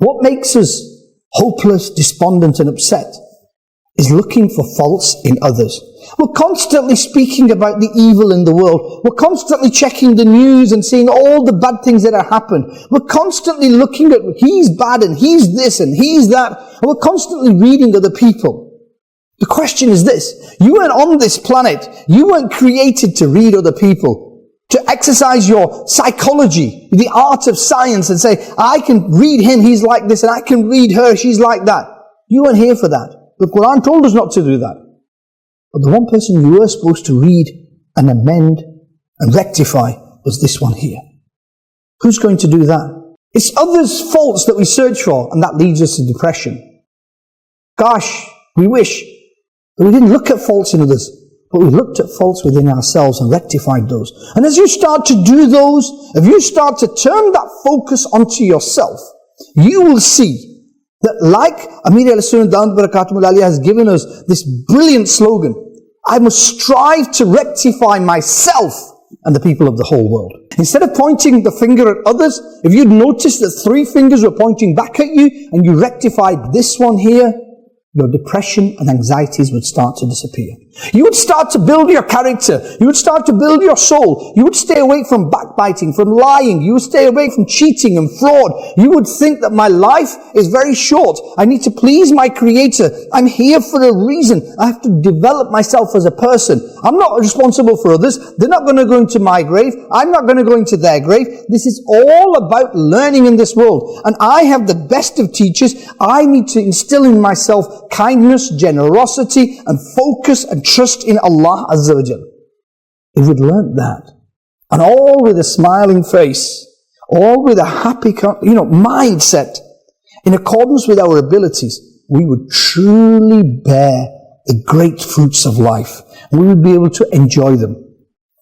What makes us hopeless, despondent and upset is looking for faults in others. We're constantly speaking about the evil in the world. We're constantly checking the news and seeing all the bad things that have happened. We're constantly looking at he's bad and he's this and he's that. And we're constantly reading other people. The question is this: you weren't on this planet. You weren't created to read other people, to exercise your psychology, the art of science, and say, I can read him, he's like this, and I can read her, she's like that. You weren't here for that. The Quran told us not to do that. But the one person you were supposed to read and amend and rectify was this one here. Who's going to do that? It's others' faults that we search for, and that leads us to depression. Gosh, we wish that we didn't look at faults in others, but we looked at faults within ourselves and rectified those. And as you start to do those, if you start to turn that focus onto yourself, you will see that, like Amir al-Sunnah Dawud Barakatuh Aliyah has given us this brilliant slogan, I must strive to rectify myself and the people of the whole world. Instead of pointing the finger at others, if you'd noticed that 3 fingers were pointing back at you and you rectified this one here, your depression and anxieties would start to disappear. You would start to build your character. You would start to build your soul. You would stay away from backbiting, from lying. You would stay away from cheating and fraud. You would think that my life is very short. I need to please my Creator. I'm here for a reason. I have to develop myself as a person. I'm not responsible for others. They're not going to go into my grave. I'm not going to go into their grave. This is all about learning in this world. And I have the best of teachers. I need to instill in myself kindness, generosity, and focus and trust in Allah Azza wa Jal. If we'd learnt that, and all with a smiling face, all with a happy, mindset, in accordance with our abilities, we would truly bear the great fruits of life. We would be able to enjoy them.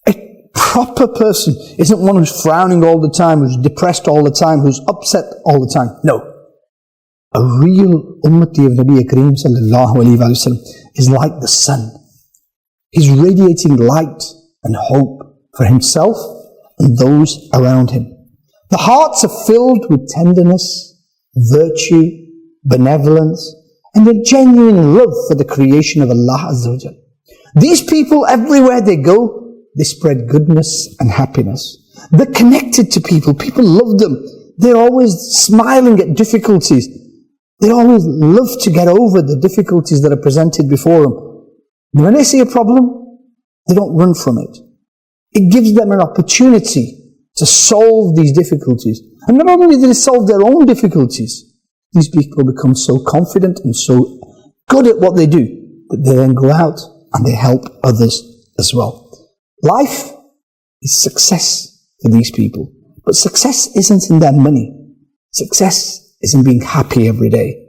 A proper person isn't one who's frowning all the time, who's depressed all the time, who's upset all the time. No. A real ummati of Nabi Kareem sallallahu alayhi wa sallam is like the sun. He's radiating light and hope for himself and those around him. The hearts are filled with tenderness, virtue, benevolence, and a genuine love for the creation of Allah Azza wa Jal. These people, everywhere they go, they spread goodness and happiness. They're connected to people. People love them. They're always smiling at difficulties. They always love to get over the difficulties that are presented before them. And when they see a problem, they don't run from it. It gives them an opportunity to solve these difficulties. And not only do they solve their own difficulties, these people become so confident and so good at what they do, that they then go out and they help others as well. Life is success for these people. But success isn't in their money. Success is in being happy every day.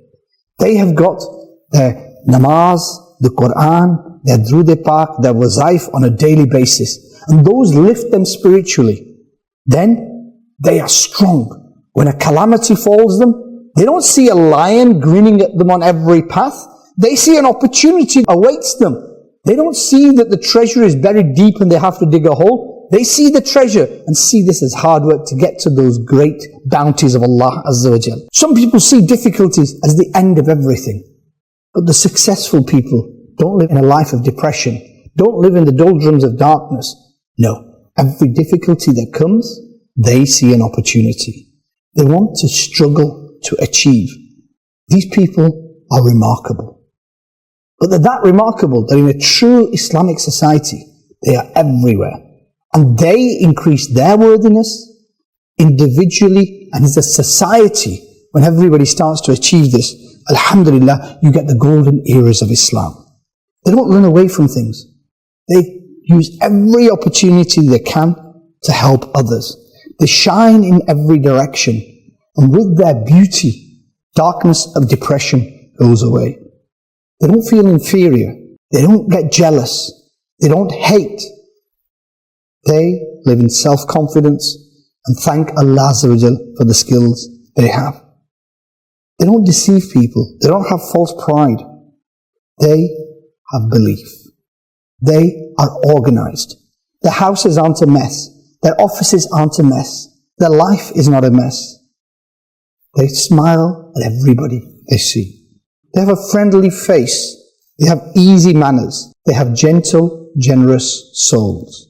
They have got their namaz, the Quran, their Durud-e-Pak, their wazaif on a daily basis. And those lift them spiritually. Then they are strong. When a calamity falls them, they don't see a lion grinning at them on every path. They see an opportunity awaits them. They don't see that the treasure is buried deep and they have to dig a hole. They see the treasure and see this as hard work to get to those great bounties of Allah Azza wa Jal. Some people see difficulties as the end of everything. But the successful people don't live in a life of depression. Don't live in the doldrums of darkness. No. Every difficulty that comes, they see an opportunity. They want to struggle to achieve. These people are remarkable. But they're that remarkable that in a true Islamic society, they are everywhere. And they increase their worthiness individually and as a society. When everybody starts to achieve this, alhamdulillah, you get the golden eras of Islam. They don't run away from things. They use every opportunity they can to help others. They shine in every direction. And with their beauty, darkness of depression goes away. They don't feel inferior. They don't get jealous. They don't hate. They live in self-confidence and thank Allah Azza wa Jal for the skills they have. They don't deceive people. They don't have false pride. They have belief. They are organized. Their houses aren't a mess. Their offices aren't a mess. Their life is not a mess. They smile at everybody they see. They have a friendly face. They have easy manners. They have gentle, generous souls.